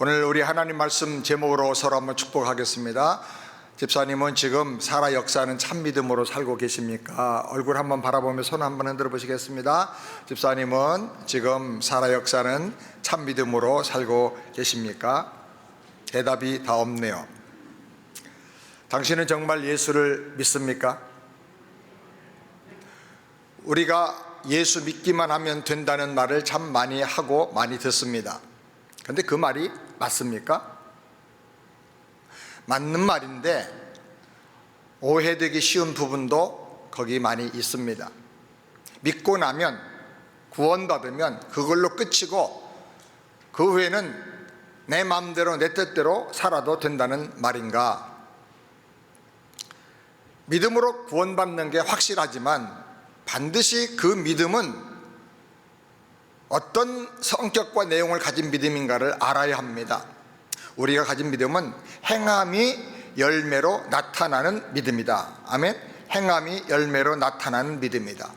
오늘 우리 하나님 말씀 제목으로 서로 한번 축복하겠습니다. 집사님은 지금 살아 역사하는 참 믿음으로 살고 계십니까? 얼굴 한번 바라보며 손 한번 흔들어 보시겠습니다. 집사님은 지금 살아 역사하는 참 믿음으로 살고 계십니까? 대답이 다 없네요. 당신은 정말 예수를 믿습니까? 우리가 예수 믿기만 하면 된다는 말을 참 많이 하고 많이 듣습니다. 그런데 그 말이 맞습니까? 맞는 말인데 오해되기 쉬운 부분도 거기 많이 있습니다. 믿고 나면, 구원받으면 그걸로 끝이고 그 후에는 내 마음대로 내 뜻대로 살아도 된다는 말인가? 믿음으로 구원받는 게 확실하지만 반드시 그 믿음은 어떤 성격과 내용을 가진 믿음인가를 알아야 합니다. 우리가 가진 믿음은 행함이 열매로 나타나는 믿음이다. 아멘. 행함이 열매로 나타나는 믿음이다.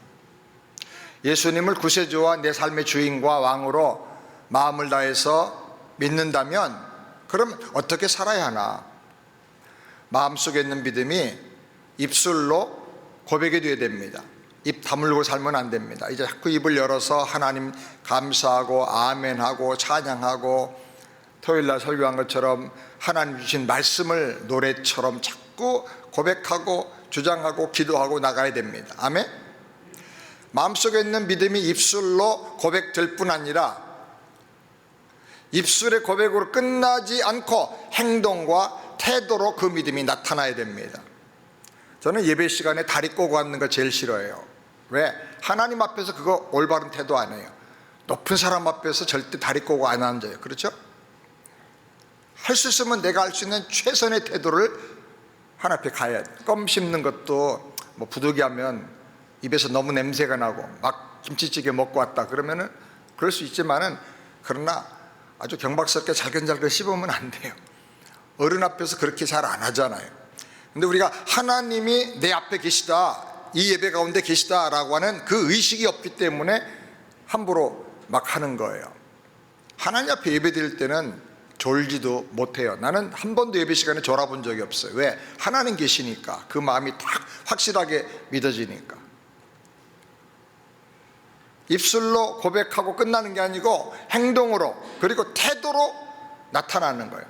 예수님을 구세주와 내 삶의 주인과 왕으로 마음을 다해서 믿는다면 그럼 어떻게 살아야 하나? 마음속에 있는 믿음이 입술로 고백이 되어야 됩니다. 입 다물고 살면 안 됩니다. 이제 자꾸 입을 열어서 하나님 감사하고 아멘하고 찬양하고 토요일날 설교한 것처럼 하나님 주신 말씀을 노래처럼 자꾸 고백하고 주장하고 기도하고 나가야 됩니다. 아멘. 마음속에 있는 믿음이 입술로 고백될 뿐 아니라 입술의 고백으로 끝나지 않고 행동과 태도로 그 믿음이 나타나야 됩니다. 저는 예배 시간에 다리 꼬고 앉는 거 제일 싫어해요. 왜? 하나님 앞에서 그거 올바른 태도 아니에요. 높은 사람 앞에서 절대 다리 꼬고 안 앉아요. 그렇죠? 할 수 있으면 내가 할 수 있는 최선의 태도를 하나님 앞에 가야 돼. 껌 씹는 것도 뭐 부득이하면 입에서 너무 냄새가 나고 막 김치찌개 먹고 왔다 그러면은 그럴 수 있지만은, 그러나 아주 경박스럽게 잘근잘근 씹으면 안 돼요. 어른 앞에서 그렇게 잘 안 하잖아요. 근데 우리가 하나님이 내 앞에 계시다, 이 예배 가운데 계시다라고 하는 그 의식이 없기 때문에 함부로 막 하는 거예요. 하나님 앞에 예배 드릴 때는 졸지도 못해요. 나는 한 번도 예배 시간에 졸아본 적이 없어요. 왜? 하나님 계시니까. 그 마음이 딱 확실하게 믿어지니까. 입술로 고백하고 끝나는 게 아니고 행동으로, 그리고 태도로 나타나는 거예요.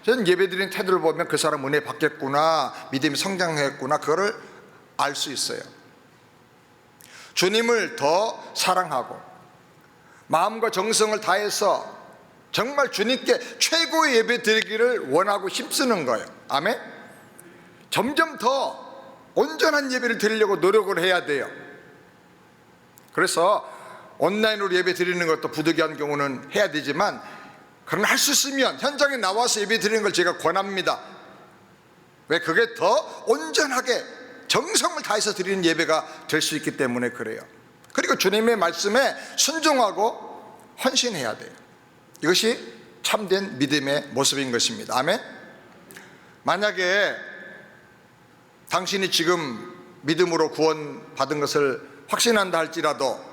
저는 예배드리는 태도를 보면 그 사람 은혜 받겠구나, 믿음이 성장했구나, 그거를 알 수 있어요. 주님을 더 사랑하고 마음과 정성을 다해서 정말 주님께 최고의 예배 드리기를 원하고 힘쓰는 거예요. 아멘. 점점 더 온전한 예배를 드리려고 노력을 해야 돼요. 그래서 온라인으로 예배 드리는 것도 부득이한 경우는 해야 되지만, 그러나 할 수 있으면 현장에 나와서 예배 드리는 걸 제가 권합니다. 왜? 그게 더 온전하게 정성을 다해서 드리는 예배가 될 수 있기 때문에 그래요. 그리고 주님의 말씀에 순종하고 헌신해야 돼요. 이것이 참된 믿음의 모습인 것입니다. 아멘. 만약에 당신이 지금 믿음으로 구원받은 것을 확신한다 할지라도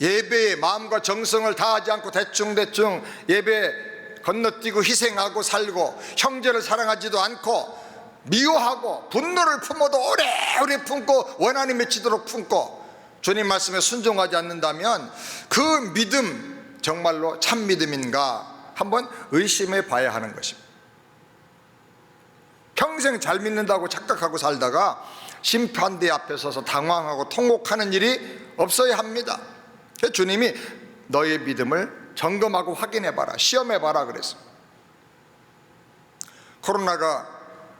예배에 마음과 정성을 다하지 않고 대충대충 예배 건너뛰고 희생하고 살고 형제를 사랑하지도 않고 미워하고 분노를 품어도 오래오래 품고 원한이 맺히도록 품고 주님 말씀에 순종하지 않는다면 그 믿음 정말로 참 믿음인가 한번 의심해 봐야 하는 것입니다. 평생 잘 믿는다고 착각하고 살다가 심판대 앞에 서서 당황하고 통곡하는 일이 없어야 합니다. 주님이 너의 믿음을 점검하고 확인해봐라, 시험해봐라 그랬습니다.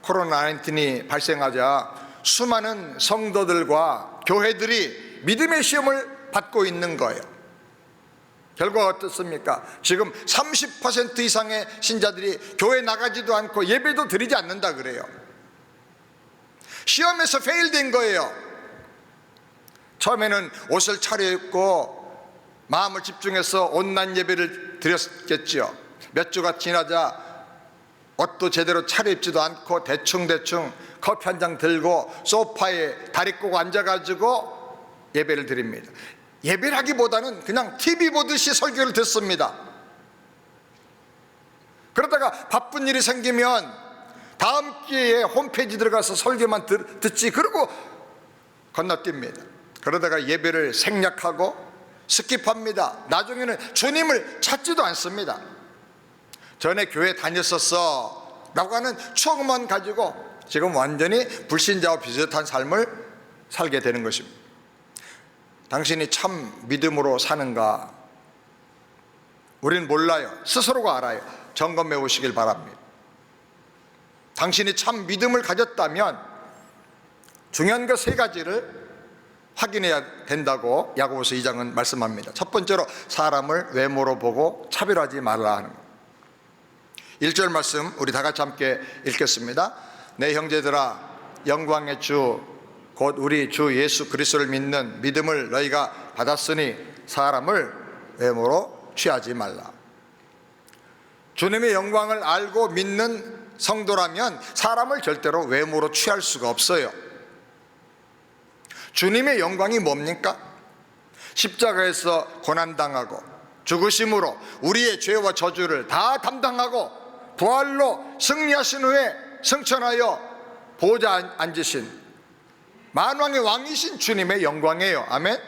코로나19이 발생하자 수많은 성도들과 교회들이 믿음의 시험을 받고 있는 거예요. 결과가 어떻습니까? 지금 30% 이상의 신자들이 교회 나가지도 않고 예배도 드리지 않는다 그래요. 시험에서 페일된 거예요. 처음에는 옷을 차려입고 마음을 집중해서 온라인 예배를 드렸겠죠. 몇 주가 지나자 옷도 제대로 차려입지도 않고 대충대충 커피 한 잔 들고 소파에 다리 꼬고 앉아가지고 예배를 드립니다. 예배를 하기보다는 그냥 TV 보듯이 설교를 듣습니다. 그러다가 바쁜 일이 생기면 다음 기회에 홈페이지 들어가서 설교만 듣지, 그러고 건너뜁니다. 그러다가 예배를 생략하고 스킵합니다. 나중에는 주님을 찾지도 않습니다. 전에 교회 다녔었어 라고 하는 추억만 가지고 지금 완전히 불신자와 비슷한 삶을 살게 되는 것입니다. 당신이 참 믿음으로 사는가? 우리는 몰라요. 스스로가 알아요. 점검해 보시길 바랍니다. 당신이 참 믿음을 가졌다면 중요한 것 세 가지를 확인해야 된다고 야고보서 2장은 말씀합니다. 첫 번째로 사람을 외모로 보고 차별하지 말라 하는 것. 1절 말씀 우리 다 같이 함께 읽겠습니다. 내 형제들아, 영광의 주 곧 우리 주 예수 그리스도를 믿는 믿음을 너희가 받았으니 사람을 외모로 취하지 말라. 주님의 영광을 알고 믿는 성도라면 사람을 절대로 외모로 취할 수가 없어요. 주님의 영광이 뭡니까? 십자가에서 고난당하고 죽으심으로 우리의 죄와 저주를 다 담당하고 부활로 승리하신 후에 승천하여 보좌 앉으신 만왕의 왕이신 주님의 영광이에요. 아멘.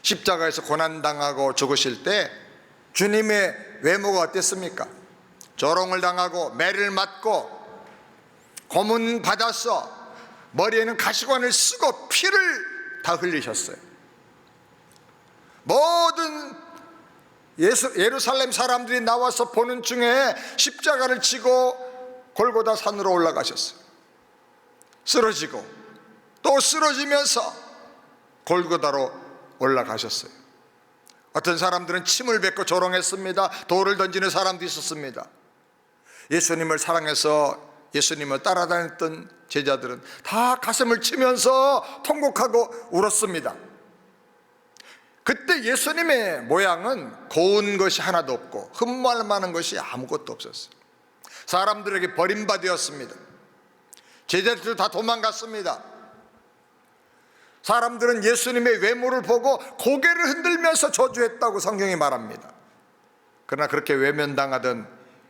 십자가에서 고난당하고 죽으실 때 주님의 외모가 어땠습니까? 조롱을 당하고 매를 맞고 고문 받아서 머리에는 가시관을 쓰고 피를 다 흘리셨어요. 모든 예루살렘 사람들이 나와서 보는 중에 십자가를 지고 골고다 산으로 올라가셨어요. 쓰러지고 또 쓰러지면서 골고다로 올라가셨어요. 어떤 사람들은 침을 뱉고 조롱했습니다. 돌을 던지는 사람도 있었습니다. 예수님을 사랑해서 예수님을 따라다녔던 제자들은 다 가슴을 치면서 통곡하고 울었습니다. 그때 예수님의 모양은 고운 것이 하나도 없고 흠모할 만한 것이 아무것도 없었어요. 사람들에게 버림받았습니다. 제자들도 다 도망갔습니다. 사람들은 예수님의 외모를 보고 고개를 흔들면서 저주했다고 성경이 말합니다. 그러나 그렇게 외면당하던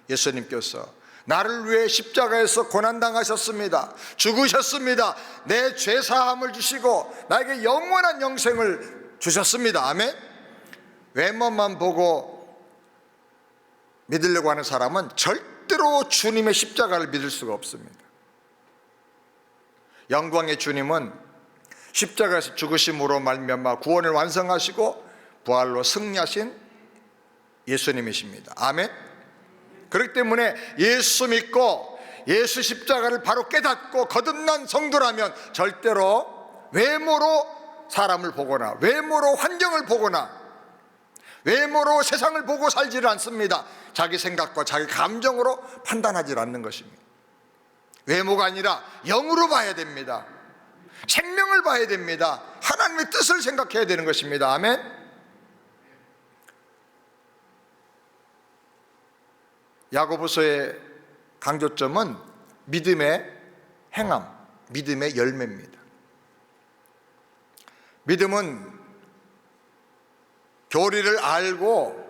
예수님께서 나를 위해 십자가에서 고난당하셨습니다. 죽으셨습니다. 내 죄사함을 주시고 나에게 영원한 영생을 주셨습니다. 아멘. 외모만 보고 믿으려고 하는 사람은 절대로 주님의 십자가를 믿을 수가 없습니다. 영광의 주님은 십자가에서 죽으심으로 말미암아 구원을 완성하시고 부활로 승리하신 예수님이십니다. 아멘. 그렇기 때문에 예수 믿고 예수 십자가를 바로 깨닫고 거듭난 성도라면 절대로 외모로 사람을 보거나 외모로 환경을 보거나 외모로 세상을 보고 살지를 않습니다. 자기 생각과 자기 감정으로 판단하지 않는 것입니다. 외모가 아니라 영으로 봐야 됩니다. 생명을 봐야 됩니다. 하나님의 뜻을 생각해야 되는 것입니다. 아멘. 야고보서의 강조점은 믿음의 행함, 믿음의 열매입니다. 믿음은 교리를 알고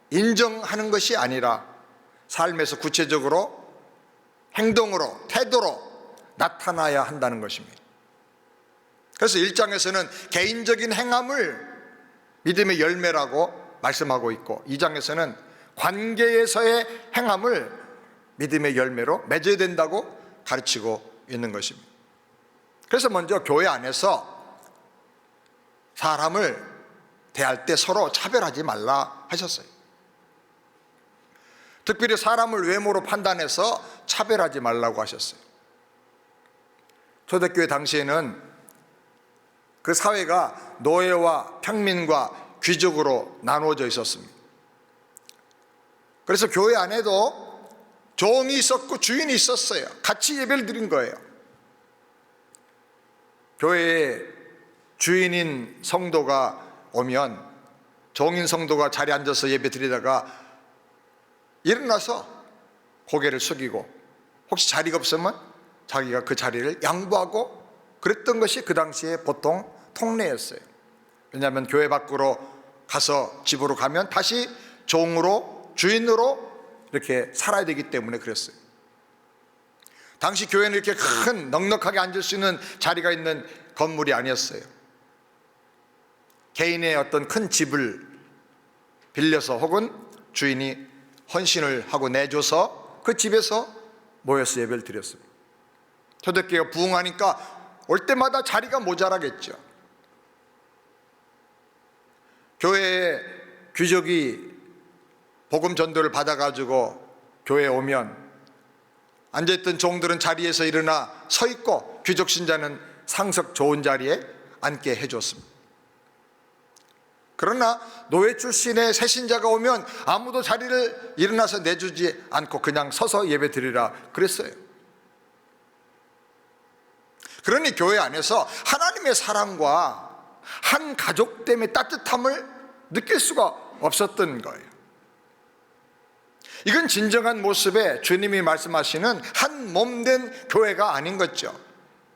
인정하는 것이 아니라 삶에서 구체적으로 행동으로, 태도로 나타나야 한다는 것입니다. 그래서 1장에서는 개인적인 행함을 믿음의 열매라고 말씀하고 있고 2장에서는 관계에서의 행함을 믿음의 열매로 맺어야 된다고 가르치고 있는 것입니다. 그래서 먼저 교회 안에서 사람을 대할 때 서로 차별하지 말라 하셨어요. 특별히 사람을 외모로 판단해서 차별하지 말라고 하셨어요. 초대교회 당시에는 그 사회가 노예와 평민과 귀족으로 나누어져 있었습니다. 그래서 교회 안에도 종이 있었고 주인이 있었어요. 같이 예배를 드린 거예요. 교회에 주인인 성도가 오면 종인 성도가 자리에 앉아서 예배 드리다가 일어나서 고개를 숙이고 혹시 자리가 없으면 자기가 그 자리를 양보하고 그랬던 것이 그 당시에 보통 통례였어요. 왜냐하면 교회 밖으로 가서 집으로 가면 다시 종으로 주인으로 이렇게 살아야 되기 때문에 그랬어요. 당시 교회는 이렇게 큰 넉넉하게 앉을 수 있는 자리가 있는 건물이 아니었어요. 개인의 어떤 큰 집을 빌려서 혹은 주인이 헌신을 하고 내줘서 그 집에서 모여서 예배를 드렸습니다. 초대교회가 부흥하니까 올 때마다 자리가 모자라겠죠. 교회에 귀족이 복음 전도를 받아가지고 교회에 오면 앉아있던 종들은 자리에서 일어나 서 있고 귀족 신자는 상석 좋은 자리에 앉게 해줬습니다. 그러나 노예 출신의 새 신자가 오면 아무도 자리를 일어나서 내주지 않고 그냥 서서 예배 드리라 그랬어요. 그러니 교회 안에서 하나님의 사랑과 한 가족됨의 따뜻함을 느낄 수가 없었던 거예요. 이건 진정한 모습의 주님이 말씀하시는 한 몸된 교회가 아닌 거죠.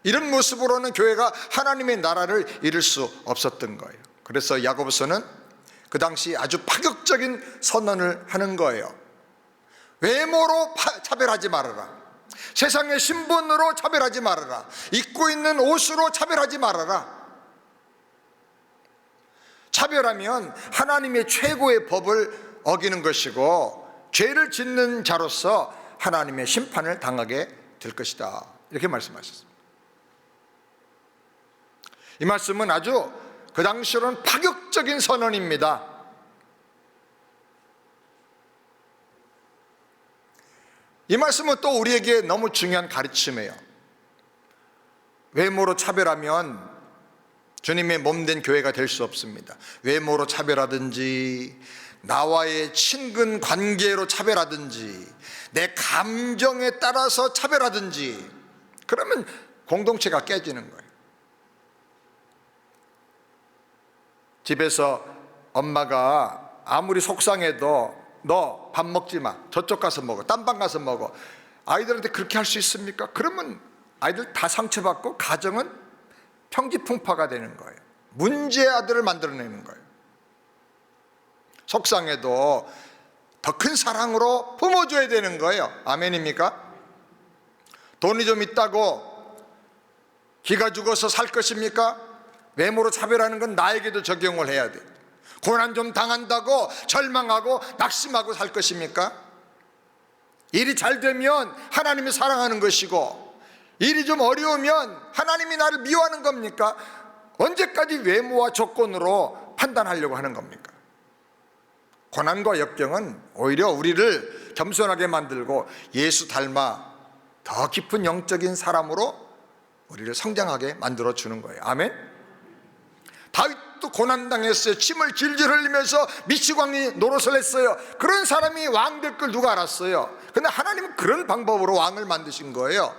이런 모습으로는 교회가 하나님의 나라를 이룰 수 없었던 거예요. 그래서 야고보서는 그 당시 아주 파격적인 선언을 하는 거예요. 외모로 차별하지 말아라. 세상의 신분으로 차별하지 말아라. 입고 있는 옷으로 차별하지 말아라. 차별하면 하나님의 최고의 법을 어기는 것이고 죄를 짓는 자로서 하나님의 심판을 당하게 될 것이다. 이렇게 말씀하셨습니다. 이 말씀은 아주 그 당시로는 파격적인 선언입니다. 이 말씀은 또 우리에게 너무 중요한 가르침이에요. 외모로 차별하면 주님의 몸된 교회가 될 수 없습니다. 외모로 차별하든지 나와의 친근 관계로 차별하든지 내 감정에 따라서 차별하든지 그러면 공동체가 깨지는 거예요. 집에서 엄마가 아무리 속상해도 너 밥 먹지 마, 저쪽 가서 먹어, 딴 방 가서 먹어, 아이들한테 그렇게 할 수 있습니까? 그러면 아이들 다 상처받고 가정은 평지풍파가 되는 거예요. 문제의 아들을 만들어내는 거예요. 속상해도 더 큰 사랑으로 품어줘야 되는 거예요. 아멘입니까? 돈이 좀 있다고 기가 죽어서 살 것입니까? 외모로 차별하는 건 나에게도 적용을 해야 돼. 고난 좀 당한다고 절망하고 낙심하고 살 것입니까? 일이 잘 되면 하나님이 사랑하는 것이고 일이 좀 어려우면 하나님이 나를 미워하는 겁니까? 언제까지 외모와 조건으로 판단하려고 하는 겁니까? 고난과 역경은 오히려 우리를 겸손하게 만들고 예수 닮아 더 깊은 영적인 사람으로 우리를 성장하게 만들어주는 거예요. 아멘? 다윗도 고난당했어요. 침을 질질 흘리면서 미치광이 노릇을 했어요. 그런 사람이 왕 될 걸 누가 알았어요? 근데 하나님은 그런 방법으로 왕을 만드신 거예요.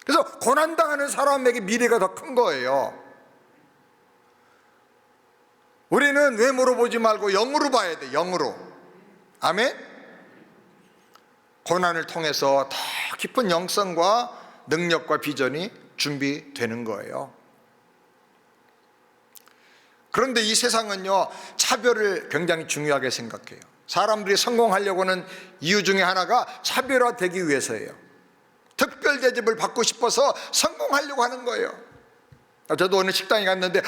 그래서 고난당하는 사람에게 미래가 더 큰 거예요. 우리는 외모로 보지 말고 영으로 봐야 돼. 영으로. 아멘? 고난을 통해서 더 깊은 영성과 능력과 비전이 준비되는 거예요. 그런데 이 세상은요, 차별을 굉장히 중요하게 생각해요. 사람들이 성공하려고 하는 이유 중에 하나가 차별화되기 위해서예요. 특별 대접을 받고 싶어서 성공하려고 하는 거예요. 저도 오늘 식당에 갔는데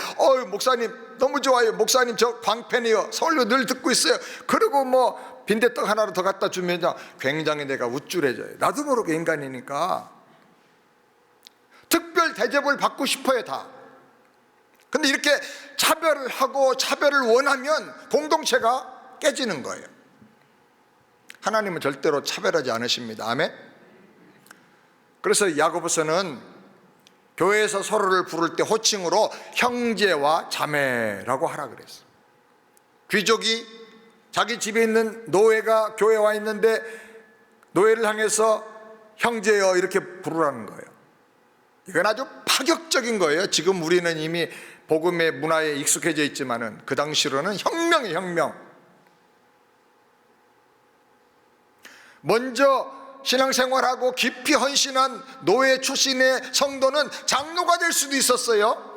목사님 너무 좋아요. 목사님 저 광팬이요. 서울로 늘 듣고 있어요. 그리고 뭐 빈대떡 하나를 더 갖다 주면 굉장히 내가 우쭐해져요. 나도 모르게 인간이니까 특별 대접을 받고 싶어요. 다. 근데 이렇게 차별을 하고 차별을 원하면 공동체가 깨지는 거예요. 하나님은 절대로 차별하지 않으십니다. 아멘? 그래서 야고보서는 교회에서 서로를 부를 때 호칭으로 형제와 자매라고 하라 그랬어요. 귀족이 자기 집에 있는 노예가 교회에 와 있는데 노예를 향해서 형제여 이렇게 부르라는 거예요. 이건 아주 파격적인 거예요. 지금 우리는 이미 복음의 문화에 익숙해져 있지만은 그 당시로는 혁명이에요. 혁명. 먼저 신앙생활하고 깊이 헌신한 노예 출신의 성도는 장로가 될 수도 있었어요.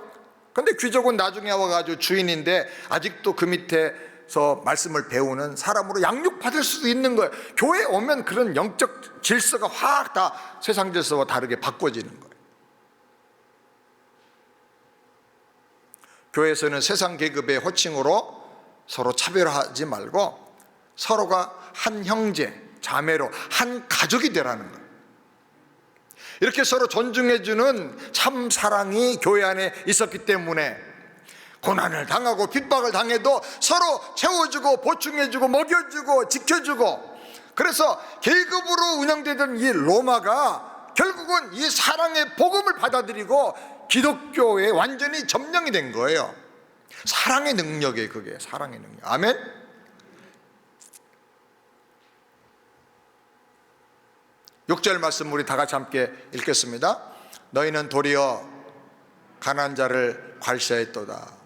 그런데 귀족은 나중에 와가지고 주인인데 아직도 그 밑에 교회에서 말씀을 배우는 사람으로 양육받을 수도 있는 거예요. 교회에 오면 그런 영적 질서가 확 다 세상 질서와 다르게 바꿔지는 거예요. 교회에서는 세상 계급의 호칭으로 서로 차별하지 말고 서로가 한 형제, 자매로 한 가족이 되라는 거예요. 이렇게 서로 존중해주는 참 사랑이 교회 안에 있었기 때문에 고난을 당하고 핍박을 당해도 서로 채워주고 보충해주고 먹여주고 지켜주고, 그래서 계급으로 운영되던 이 로마가 결국은 이 사랑의 복음을 받아들이고 기독교에 완전히 점령이 된 거예요. 사랑의 능력이에요. 그게 사랑의 능력. 아멘. 6절 말씀 우리 다 같이 함께 읽겠습니다. 너희는 도리어 가난한 자를 괄시했도다.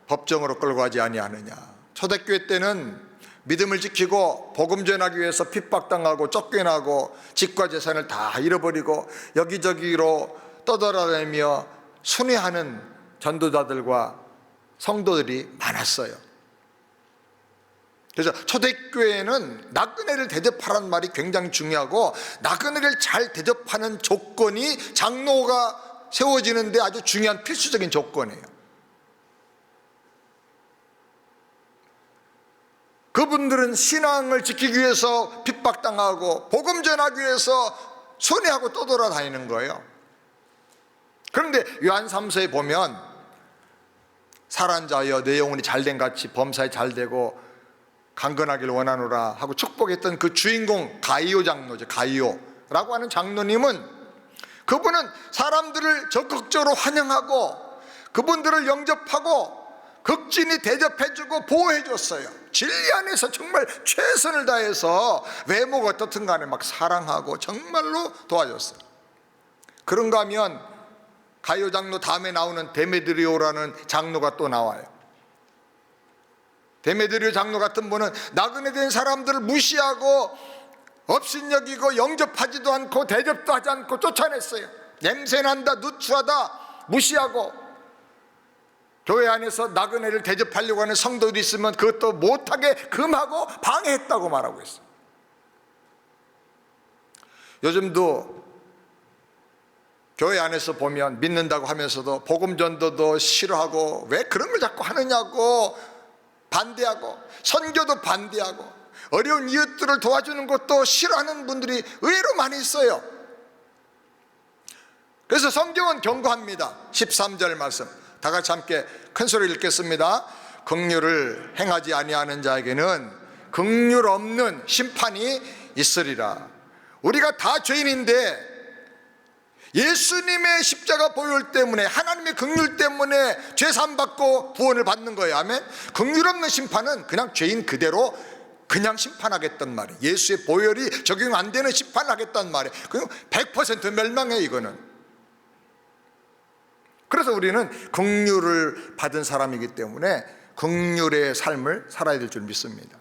법정으로 끌고 가지 아니하느냐. 초대교회 때는 믿음을 지키고 복음 전하기 위해서 핍박당하고 쫓겨나고 집과 재산을 다 잃어버리고 여기저기로 떠돌아다니며 순회하는 전도자들과 성도들이 많았어요. 그래서 초대교회는 나그네를 대접하라는 말이 굉장히 중요하고, 나그네를 잘 대접하는 조건이 장로가 세워지는데 아주 중요한 필수적인 조건이에요. 그분들은 신앙을 지키기 위해서 핍박당하고 복음 전하기 위해서 순회하고 떠돌아다니는 거예요. 그런데 요한 3서에 보면 살한 자여 내 영혼이 잘된 같이 범사에 잘되고 강건하길 원하노라 하고 축복했던 그 주인공 가이오 장로죠. 가이오라고 하는 장로님은, 그분은 사람들을 적극적으로 환영하고 그분들을 영접하고 극진히 대접해주고 보호해줬어요. 진리 안에서 정말 최선을 다해서 외모가 어떻든 간에 막 사랑하고 정말로 도와줬어요. 그런가 하면 가이오 장로 다음에 나오는 데메드리오라는 장로가 또 나와요. 데메드리오 장로 같은 분은 나그네 된 사람들을 무시하고 업신여기고 영접하지도 않고 대접도 하지 않고 쫓아냈어요. 냄새난다, 누추하다 무시하고, 교회 안에서 나그네를 대접하려고 하는 성도들이 있으면 그것도 못하게 금하고 방해했다고 말하고 있어요. 요즘도 교회 안에서 보면 믿는다고 하면서도 복음 전도도 싫어하고 왜 그런 걸 자꾸 하느냐고 반대하고, 선교도 반대하고, 어려운 이웃들을 도와주는 것도 싫어하는 분들이 의외로 많이 있어요. 그래서 성경은 경고합니다. 13절 말씀 다 같이 함께 큰 소리로 읽겠습니다. 긍휼을 행하지 아니하는 자에게는 긍휼 없는 심판이 있으리라. 우리가 다 죄인인데 예수님의 십자가 보혈 때문에, 하나님의 긍휼 때문에 죄산 받고 구원을 받는 거예요. 아멘. 긍휼 없는 심판은 그냥 죄인 그대로 그냥 심판하겠단 말이에요. 예수의 보혈이 적용 안 되는 심판을 하겠단 말이에요. 그냥 100% 멸망해 이거는. 그래서 우리는 긍휼을 받은 사람이기 때문에 긍휼의 삶을 살아야 될 줄 믿습니다.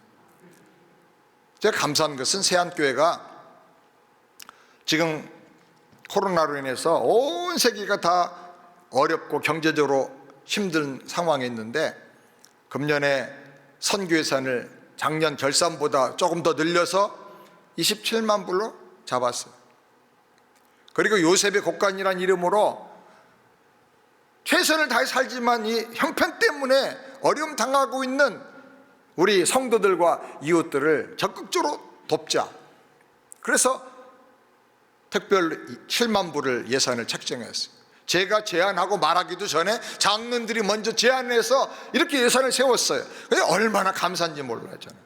제가 감사한 것은 세안교회가 지금 코로나로 인해서 온 세계가 다 어렵고 경제적으로 힘든 상황에 있는데, 금년에 선교 예산을 작년 결산보다 조금 더 늘려서 27만 불로 잡았어요. 그리고 요셉의 곡간이라는 이름으로 최선을 다해 살지만 이 형편 때문에 어려움 당하고 있는 우리 성도들과 이웃들을 적극적으로 돕자. 그래서 특별 7만 불을 예산을 책정했어요. 제가 제안하고 말하기도 전에 장로들이 먼저 제안해서 이렇게 예산을 세웠어요. 근데 얼마나 감사한지 몰라요. 저는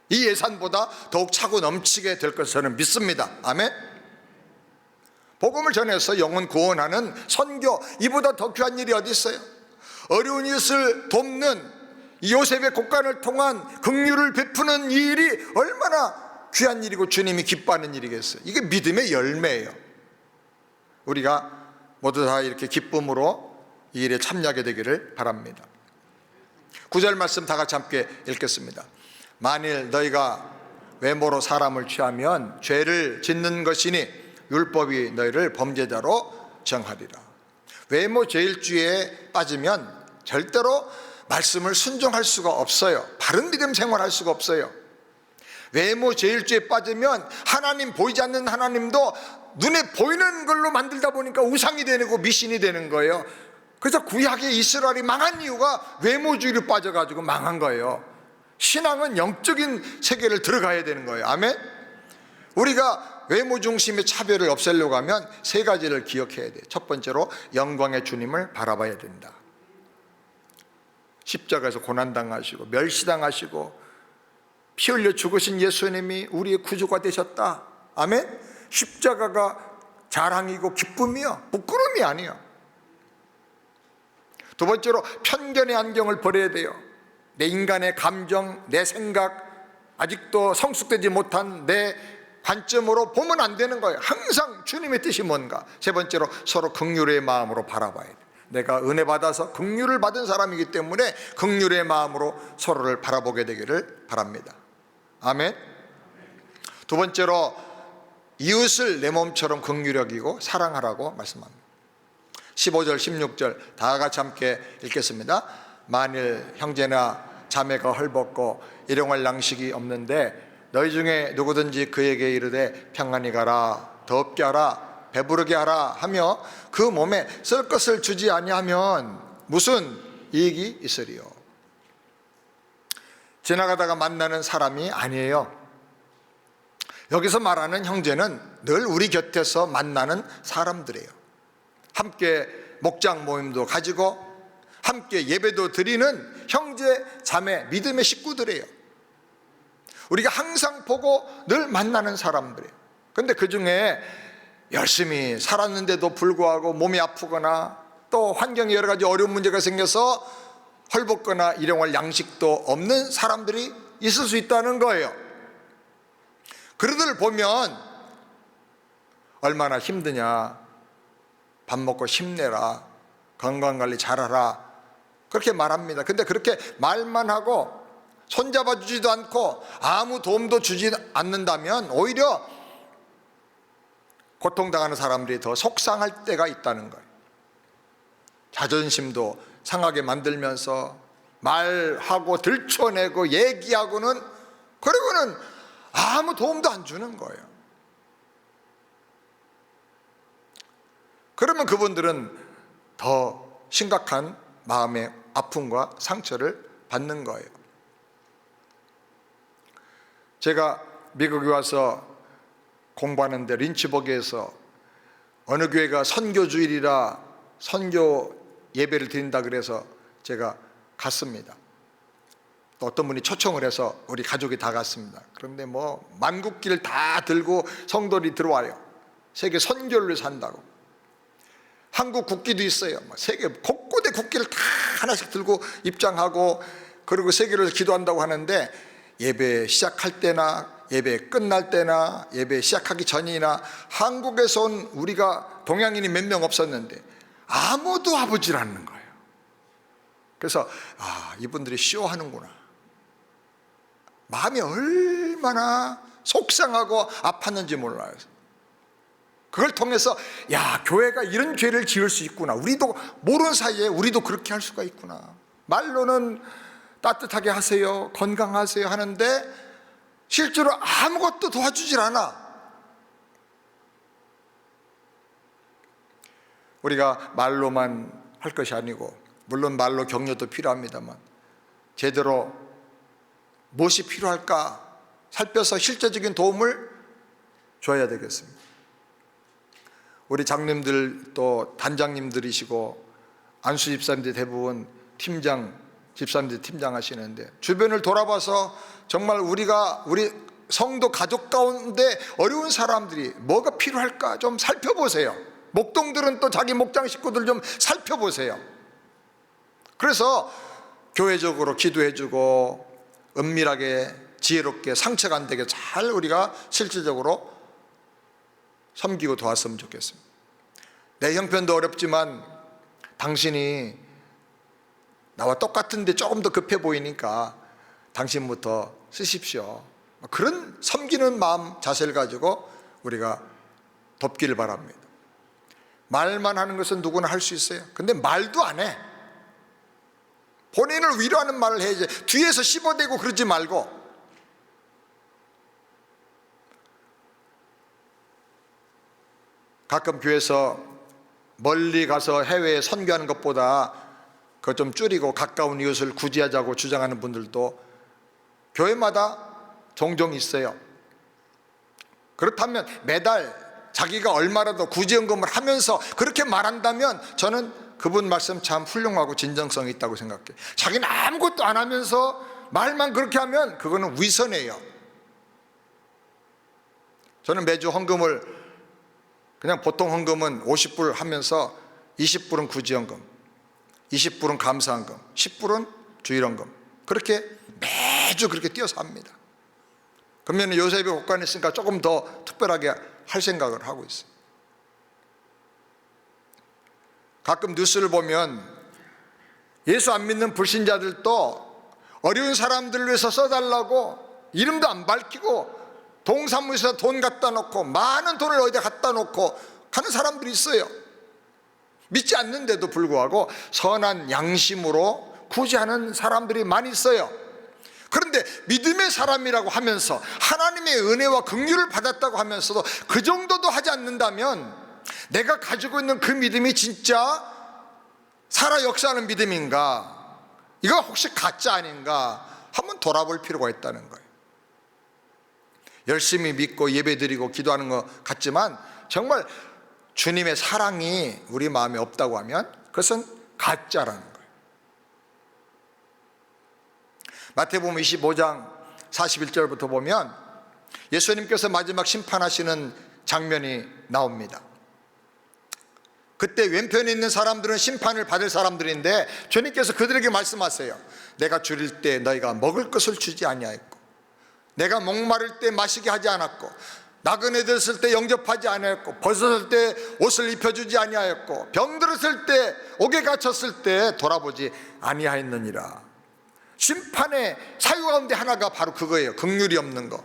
이 예산보다 더욱 차고 넘치게 될 것을 저는 믿습니다. 아멘. 복음을 전해서 영혼 구원하는 선교, 이보다 더 귀한 일이 어디 있어요? 어려운 이웃을 돕는 이 요셉의 곡간을 통한 긍휼을 베푸는 이 일이 얼마나 귀한 일이고 주님이 기뻐하는 일이겠어요. 이게 믿음의 열매예요. 우리가 모두 다 이렇게 기쁨으로 이 일에 참여하게 되기를 바랍니다. 9절 말씀 다 같이 함께 읽겠습니다. 만일 너희가 외모로 사람을 취하면 죄를 짓는 것이니 율법이 너희를 범죄자로 정하리라. 외모 제일주의에 빠지면 절대로 말씀을 순종할 수가 없어요. 바른 믿음 생활할 수가 없어요. 외모 제일주의에 빠지면 하나님, 보이지 않는 하나님도 눈에 보이는 걸로 만들다 보니까 우상이 되고 미신이 되는 거예요. 그래서 구약의 이스라엘이 망한 이유가 외모주의로 빠져가지고 망한 거예요. 신앙은 영적인 세계를 들어가야 되는 거예요. 아멘. 우리가 외모 중심의 차별을 없애려고 하면 세 가지를 기억해야 돼요. 첫 번째로 영광의 주님을 바라봐야 된다. 십자가에서 고난당하시고 멸시당하시고 피 흘려 죽으신 예수님이 우리의 구주가 되셨다. 아멘. 십자가가 자랑이고 기쁨이요, 부끄러움이 아니에요. 두 번째로 편견의 안경을 버려야 돼요. 내 인간의 감정, 내 생각, 아직도 성숙되지 못한 내 관점으로 보면 안 되는 거예요. 항상 주님의 뜻이 뭔가. 세 번째로 서로 긍휼의 마음으로 바라봐야 돼요. 내가 은혜 받아서 긍휼을 받은 사람이기 때문에 긍휼의 마음으로 서로를 바라보게 되기를 바랍니다. 아멘. 두 번째로 이웃을 내 몸처럼 긍휼히 여기고 사랑하라고 말씀합니다. 15절 16절 다 같이 함께 읽겠습니다. 만일 형제나 자매가 헐벗고 일용할 양식이 없는데 너희 중에 누구든지 그에게 이르되 평안히 가라, 덥게 하라, 배부르게 하라 하며 그 몸에 쓸 것을 주지 아니하면 무슨 이익이 있으리요. 지나가다가 만나는 사람이 아니에요. 여기서 말하는 형제는 늘 우리 곁에서 만나는 사람들이에요. 함께 목장 모임도 가지고 함께 예배도 드리는 형제 자매 믿음의 식구들이에요. 우리가 항상 보고 늘 만나는 사람들이에요. 그런데 그 중에 열심히 살았는데도 불구하고 몸이 아프거나 또 환경에 여러 가지 어려운 문제가 생겨서 헐벗거나 일용할 양식도 없는 사람들이 있을 수 있다는 거예요. 그들을 보면 얼마나 힘드냐, 밥 먹고 힘내라, 건강관리 잘하라, 그렇게 말합니다. 근데 그렇게 말만 하고 손잡아 주지도 않고 아무 도움도 주지 않는다면 오히려 고통당하는 사람들이 더 속상할 때가 있다는 거예요. 자존심도 상하게 만들면서 말하고 들춰내고 얘기하고는, 그리고는 아무 도움도 안 주는 거예요. 그러면 그분들은 더 심각한 마음의 아픔과 상처를 받는 거예요. 제가 미국에 와서 공부하는데 린치버그에서 어느 교회가 선교주일이라 선교 예배를 드린다 그래서 제가 갔습니다. 또 어떤 분이 초청을 해서 우리 가족이 다 갔습니다. 그런데 뭐 만국기를 다 들고 성도들이 들어와요. 세계 선교를 산다고. 한국 국기도 있어요. 세계 곳곳에 국기를 다 하나씩 들고 입장하고, 그리고 세계를 기도한다고 하는데 예배 시작할 때나 예배 끝날 때나 예배 시작하기 전이나 한국에서 온 우리가 동양인이 몇 명 없었는데 아무도 와보질 않는 거예요. 그래서 이분들이 쇼하는구나. 마음이 얼마나 속상하고 아팠는지 몰라요. 그걸 통해서 교회가 이런 죄를 지을 수 있구나, 우리도 모르는 사이에 우리도 그렇게 할 수가 있구나. 말로는 따뜻하게 하세요, 건강하세요 하는데 실제로 아무것도 도와주질 않아. 우리가 말로만 할 것이 아니고, 물론 말로 격려도 필요합니다만 제대로 무엇이 필요할까 살펴서 실제적인 도움을 줘야 되겠습니다. 우리 장님들 또 단장님들이시고 안수 집사님들 대부분 집사님들 팀장 하시는데 주변을 돌아봐서 정말 우리 성도 가족 가운데 어려운 사람들이 뭐가 필요할까 좀 살펴보세요. 목동들은 또 자기 목장 식구들 좀 살펴보세요. 그래서 교회적으로 기도해주고 은밀하게 지혜롭게 상처가 안 되게 잘 우리가 실질적으로 섬기고 도왔으면 좋겠습니다. 내 형편도 어렵지만 당신이 나와 똑같은데 조금 더 급해 보이니까 당신부터 쓰십시오. 그런 섬기는 마음 자세를 가지고 우리가 돕기를 바랍니다. 말만 하는 것은 누구나 할 수 있어요. 근데 말도 안 해. 본인을 위로하는 말을 해야지. 뒤에서 씹어대고 그러지 말고. 가끔 교회에서 멀리 가서 해외에 선교하는 것보다 그거 좀 줄이고 가까운 이웃을 구제하자고 주장하는 분들도 교회마다 종종 있어요. 그렇다면 매달 자기가 얼마라도 구제연금을 하면서 그렇게 말한다면 저는 그분 말씀 참 훌륭하고 진정성이 있다고 생각해요. 자기는 아무것도 안 하면서 말만 그렇게 하면 그거는 위선이에요. 저는 매주 헌금을 그냥 보통 헌금은 50불 하면서 20불은 구제연금, 20불은 감사헌금, 10불은 주일헌금, 그렇게 매주 그렇게 띄어서 합니다. 그러면 요셉이 곳간에 있으니까 조금 더 특별하게 할 생각을 하고 있어요. 가끔 뉴스를 보면 예수 안 믿는 불신자들도 어려운 사람들을 위해서 써달라고 이름도 안 밝히고 동사무소에서 돈 갖다 놓고 많은 돈을 어디다 갖다 놓고 가는 사람들이 있어요. 믿지 않는데도 불구하고 선한 양심으로 구제하는 사람들이 많이 있어요. 그런데 믿음의 사람이라고 하면서 하나님의 은혜와 긍휼을 받았다고 하면서도 그 정도도 하지 않는다면 내가 가지고 있는 그 믿음이 진짜 살아 역사하는 믿음인가, 이거 혹시 가짜 아닌가 한번 돌아볼 필요가 있다는 거예요. 열심히 믿고 예배드리고 기도하는 것 같지만 정말 주님의 사랑이 우리 마음에 없다고 하면 그것은 가짜라는 거예요. 마태복음 25장 41절부터 보면 예수님께서 마지막 심판하시는 장면이 나옵니다. 그때 왼편에 있는 사람들은 심판을 받을 사람들인데 주님께서 그들에게 말씀하세요. 내가 줄일 때 너희가 먹을 것을 주지 아니하였고, 내가 목마를 때 마시게 하지 않았고, 나그네 들었을 때 영접하지 아니하였고, 벗었을 때 옷을 입혀주지 아니하였고, 병들었을 때 옥에 갇혔을 때 돌아보지 아니하였느니라. 심판의 사유 가운데 하나가 바로 그거예요. 긍휼이 없는 거.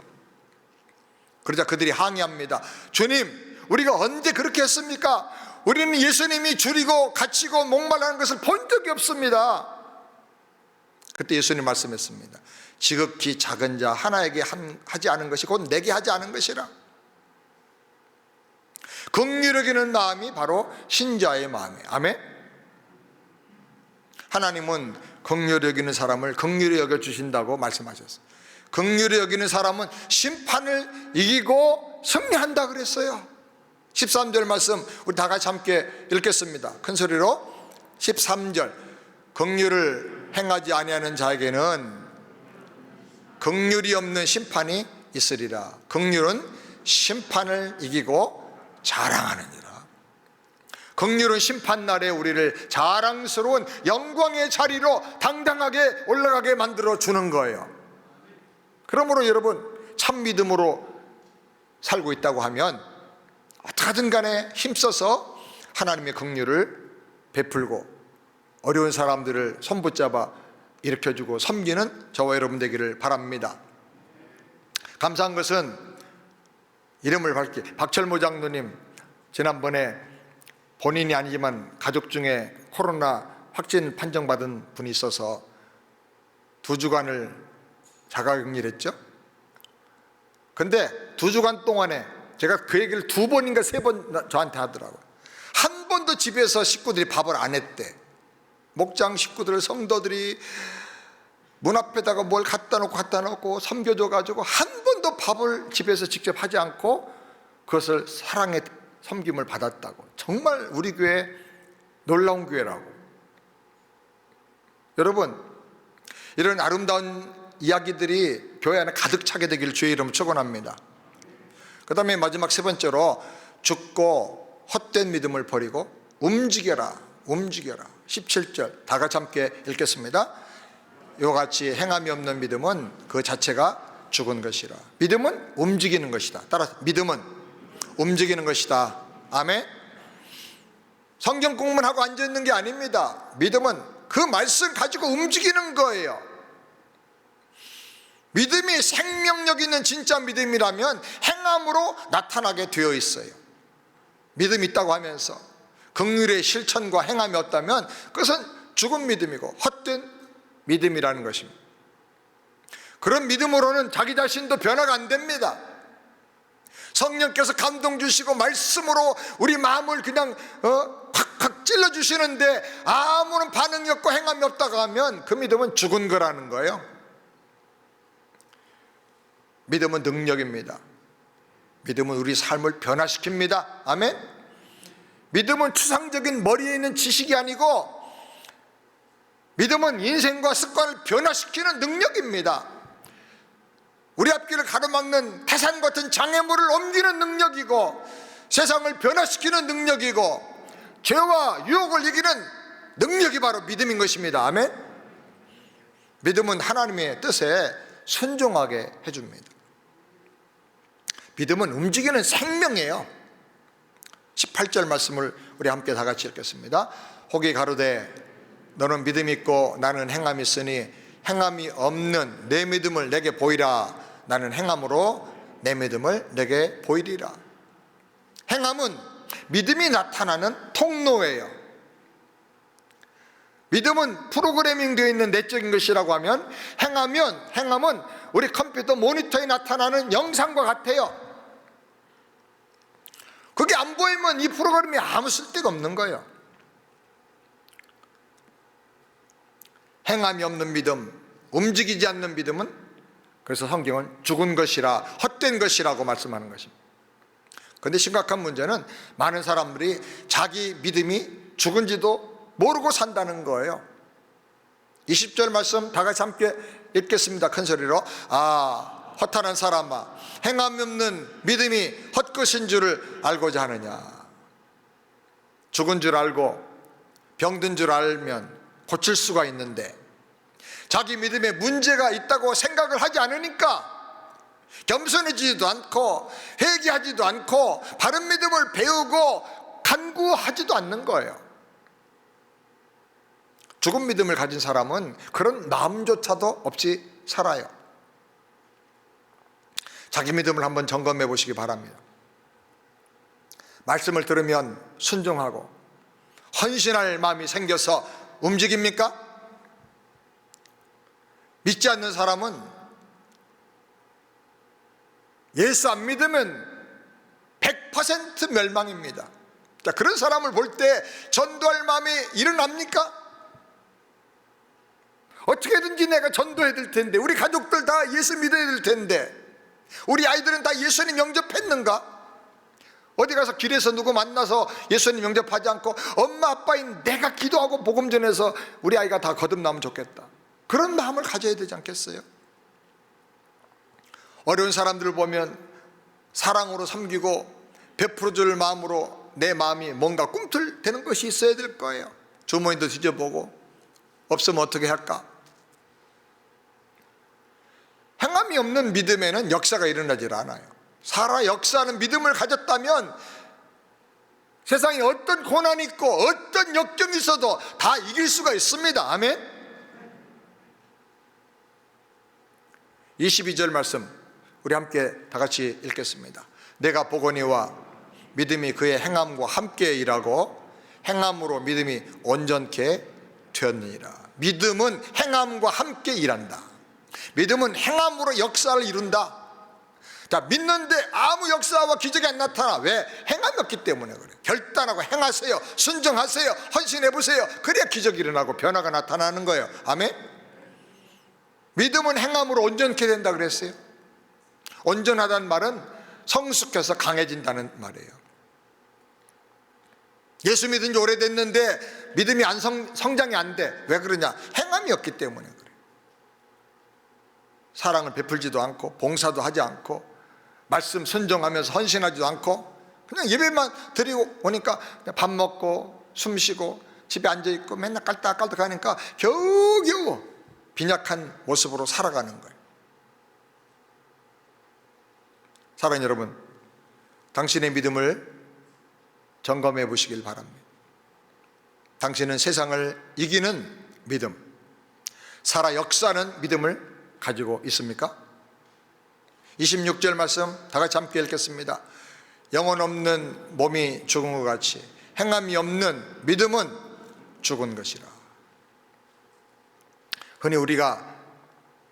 그러자 그들이 항의합니다. 주님, 우리가 언제 그렇게 했습니까? 우리는 예수님이 줄이고 갇히고 목말라는 것을 본 적이 없습니다. 그때 예수님 말씀했습니다. 지극히 작은 자 하나에게 하지 않은 것이 곧 내게 하지 않은 것이라. 긍휼히 여기는 마음이 바로 신자의 마음이에요. 아멘. 하나님은 긍휼히 여기는 사람을 긍휼히 여겨주신다고 말씀하셨어요. 긍휼히 여기는 사람은 심판을 이기고 승리한다 그랬어요. 13절 말씀 우리 다 같이 함께 읽겠습니다. 큰 소리로 13절. 긍휼을 행하지 아니하는 자에게는 긍휼이 없는 심판이 있으리라. 긍휼은 심판을 이기고 자랑하느니라. 긍휼은 심판날에 우리를 자랑스러운 영광의 자리로 당당하게 올라가게 만들어 주는 거예요. 그러므로 여러분, 참 믿음으로 살고 있다고 하면 어떻게든 간에 힘써서 하나님의 긍휼을 베풀고 어려운 사람들을 손붙잡아 일으켜주고 섬기는 저와 여러분 되기를 바랍니다. 감사한 것은 이름을 밝게 박철모 장로님, 지난번에 본인이 아니지만 가족 중에 코로나 확진 판정받은 분이 있어서 2주간을 자가격리했죠. 근데 2주간 동안에 제가 그 얘기를 2번인가 3번 저한테 하더라고요. 한 번도 집에서 식구들이 밥을 안 했대. 목장 식구들, 성도들이 문 앞에다가 뭘 갖다 놓고 섬겨줘가지고 한 번도 밥을 집에서 직접 하지 않고 그것을 사랑의 섬김을 받았다고. 정말 우리 교회 놀라운 교회라고. 여러분, 이런 아름다운 이야기들이 교회 안에 가득 차게 되기를 주의 이름으로 축원합니다. 그 다음에 마지막 3번째로 죽고 헛된 믿음을 버리고 움직여라. 17절 다 같이 함께 읽겠습니다. 이와 같이 행함이 없는 믿음은 그 자체가 죽은 것이라. 믿음은 움직이는 것이다. 따라서 믿음은 움직이는 것이다. 아멘. 성경 공부만 하고 앉아있는 게 아닙니다. 믿음은 그 말씀 가지고 움직이는 거예요. 믿음이 생명력 있는 진짜 믿음이라면 행함으로 나타나게 되어 있어요. 믿음이 있다고 하면서 긍휼의 실천과 행함이 없다면 그것은 죽은 믿음이고 헛된 믿음이라는 것입니다. 그런 믿음으로는 자기 자신도 변화가 안 됩니다. 성령께서 감동 주시고 말씀으로 우리 마음을 그냥 콱콱 찔러주시는데 아무런 반응이 없고 행함이 없다고 하면 그 믿음은 죽은 거라는 거예요. 믿음은 능력입니다. 믿음은 우리 삶을 변화시킵니다. 아멘. 믿음은 추상적인 머리에 있는 지식이 아니고 믿음은 인생과 습관을 변화시키는 능력입니다. 우리 앞길을 가로막는 태산 같은 장애물을 옮기는 능력이고 세상을 변화시키는 능력이고 죄와 유혹을 이기는 능력이 바로 믿음인 것입니다. 아멘. 믿음은 하나님의 뜻에 순종하게 해줍니다. 믿음은 움직이는 생명이에요. 18절 말씀을 우리 함께 다 같이 읽겠습니다. 혹이 가로되 너는 믿음이 있고 나는 행함이 있으니 행함이 없는 내 믿음을 내게 보이라. 나는 행함으로 내 믿음을 내게 보이리라. 행함은 믿음이 나타나는 통로예요. 믿음은 프로그래밍 되어 있는 내적인 것이라고 하면 행함은 우리 컴퓨터 모니터에 나타나는 영상과 같아요. 그게 안 보이면 이 프로그램이 아무 쓸데가 없는 거예요. 행함이 없는 믿음, 움직이지 않는 믿음은 그래서 성경은 죽은 것이라 헛된 것이라고 말씀하는 것입니다. 그런데 심각한 문제는 많은 사람들이 자기 믿음이 죽은지도 모르고 산다는 거예요. 20절 말씀 다 같이 함께 읽겠습니다. 큰 소리로. 허탄한 사람아, 행함이 없는 믿음이 헛것인 줄을 알고자 하느냐. 죽은 줄 알고 병든 줄 알면 고칠 수가 있는데 자기 믿음에 문제가 있다고 생각을 하지 않으니까 겸손해지지도 않고 회개하지도 않고 바른 믿음을 배우고 간구하지도 않는 거예요. 죽은 믿음을 가진 사람은 그런 마음조차도 없이 살아요. 자기 믿음을 한번 점검해 보시기 바랍니다. 말씀을 들으면 순종하고 헌신할 마음이 생겨서 움직입니까? 믿지 않는 사람은 예수 안 믿으면 100% 멸망입니다. 자, 그런 사람을 볼 때 전도할 마음이 일어납니까? 어떻게든지 내가 전도해야 될 텐데, 우리 가족들 다 예수 믿어야 될 텐데, 우리 아이들은 다 예수님 영접했는가? 어디 가서 길에서 누구 만나서 예수님 영접하지 않고 엄마 아빠인 내가 기도하고 복음 전해서 우리 아이가 다 거듭나면 좋겠다, 그런 마음을 가져야 되지 않겠어요? 어려운 사람들을 보면 사랑으로 섬기고 베풀어줄 마음으로 내 마음이 뭔가 꿈틀대는 것이 있어야 될 거예요. 주머니도 뒤져보고 없으면 어떻게 할까? 행함이 없는 믿음에는 역사가 일어나질 않아요. 살아 역사하는 믿음을 가졌다면 세상에 어떤 고난이 있고 어떤 역경이 있어도 다 이길 수가 있습니다. 아멘. 22절 말씀 우리 함께 다 같이 읽겠습니다. 내가 보거니와 믿음이 그의 행함과 함께 일하고 행함으로 믿음이 온전케 되었느니라. 믿음은 행함과 함께 일한다. 믿음은 행함으로 역사를 이룬다. 자, 믿는데 아무 역사와 기적이 안 나타나. 왜? 행함이 없기 때문에 그래요. 결단하고 행하세요. 순종하세요. 헌신해보세요. 그래야 기적이 일어나고 변화가 나타나는 거예요. 아멘. 믿음은 행함으로 온전케 된다 그랬어요. 온전하다는 말은 성숙해서 강해진다는 말이에요. 예수 믿은 지 오래됐는데 믿음이 성장이 안 돼. 왜 그러냐? 행함이 없기 때문에 그래요. 사랑을 베풀지도 않고 봉사도 하지 않고 말씀 순종하면서 헌신하지도 않고 그냥 예배만 드리고 오니까 그냥 밥 먹고 숨 쉬고 집에 앉아있고 맨날 깔딱깔딱 하니까 겨우겨우 빈약한 모습으로 살아가는 거예요. 사랑하는 여러분, 당신의 믿음을 점검해 보시길 바랍니다. 당신은 세상을 이기는 믿음, 살아 역사하는 믿음을 가지고 있습니까? 26절 말씀 다 같이 함께 읽겠습니다. 영혼 없는 몸이 죽은 것 같이 행함이 없는 믿음은 죽은 것이라. 흔히 우리가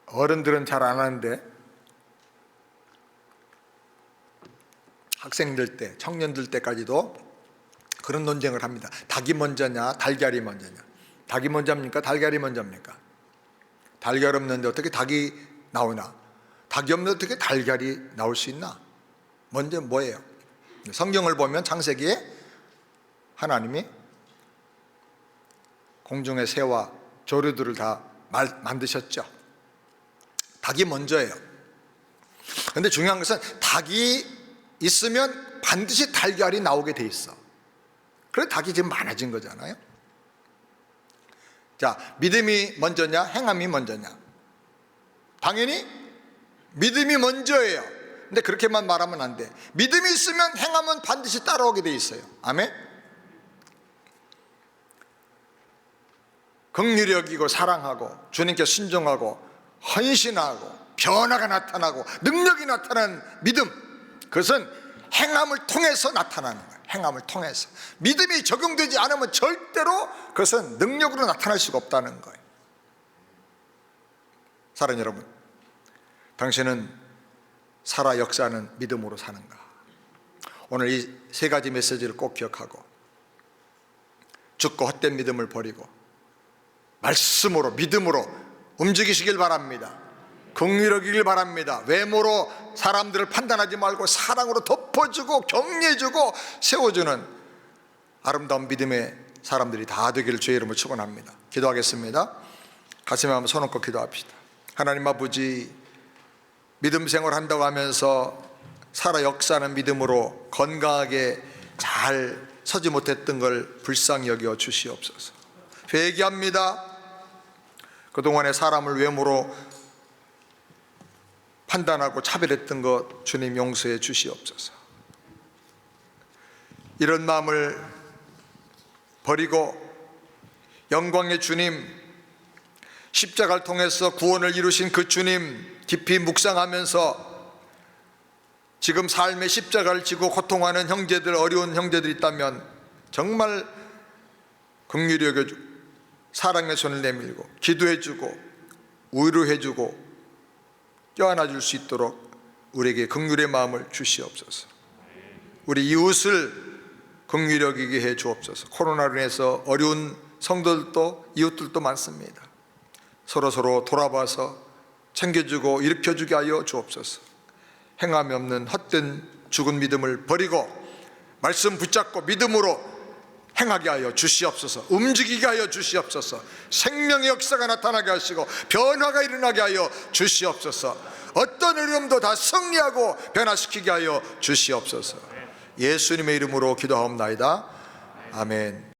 어른들은 잘 안 하는데 학생들 때, 청년들 때까지도 그런 논쟁을 합니다. 닭이 먼저냐, 달걀이 먼저냐. 닭이 먼저입니까? 달걀이 먼저입니까? 달걀 없는데 어떻게 닭이 나오나? 닭이 없는데 어떻게 달걀이 나올 수 있나? 먼저 뭐예요? 성경을 보면 창세기에 하나님이 공중의 새와 조류들을 다 만드셨죠. 닭이 먼저예요. 그런데 중요한 것은 닭이 있으면 반드시 달걀이 나오게 돼 있어. 그래서 닭이 지금 많아진 거잖아요. 자, 믿음이 먼저냐, 행함이 먼저냐? 당연히 믿음이 먼저예요. 근데 그렇게만 말하면 안 돼. 믿음이 있으면 행함은 반드시 따라오게 돼 있어요. 아멘? 긍휼히 여기고 사랑하고 주님께 순종하고 헌신하고 변화가 나타나고 능력이 나타나는 믿음, 그것은 행함을 통해서 나타나는 거예요. 행함을 통해서. 믿음이 적용되지 않으면 절대로 그것은 능력으로 나타날 수가 없다는 거예요. 사랑하는 여러분, 당신은 살아 역사하는 믿음으로 사는가? 오늘 이 세 가지 메시지를 꼭 기억하고 죽고 헛된 믿음을 버리고 말씀으로, 믿음으로 움직이시길 바랍니다. 긍휼히 여기길 바랍니다. 외모로 사람들을 판단하지 말고 사랑으로 덮어주고 격려해주고 세워주는 아름다운 믿음의 사람들이 다 되기를 주의 이름으로 축원합니다. 기도하겠습니다. 가슴에 한번 손 얹고 기도합시다. 하나님 아버지, 믿음 생활한다고 하면서 살아 역사하는 믿음으로 건강하게 잘 서지 못했던 걸 불쌍히 여겨 주시옵소서. 회개합니다. 그동안에 사람을 외모로 판단하고 차별했던 것 주님 용서해 주시옵소서. 이런 마음을 버리고 영광의 주님, 십자가를 통해서 구원을 이루신 그 주님 깊이 묵상하면서 지금 삶의 십자가를 지고 고통하는 형제들, 어려운 형제들 있다면 정말 긍휼히 여겨주고 사랑의 손을 내밀고 기도해주고 위로해주고 껴안아줄 수 있도록 우리에게 긍휼의 마음을 주시옵소서. 우리 이웃을 긍휼히 여기게 해 주옵소서. 코로나로 인해서 어려운 성도들도 이웃들도 많습니다. 서로 돌아봐서 챙겨주고 일으켜주게 하여 주옵소서. 행함이 없는 헛된 죽은 믿음을 버리고 말씀 붙잡고 믿음으로 행하게 하여 주시옵소서. 움직이게 하여 주시옵소서. 생명의 역사가 나타나게 하시고 변화가 일어나게 하여 주시옵소서. 어떤 어려움도 다 승리하고 변화시키게 하여 주시옵소서. 예수님의 이름으로 기도하옵나이다. 아멘.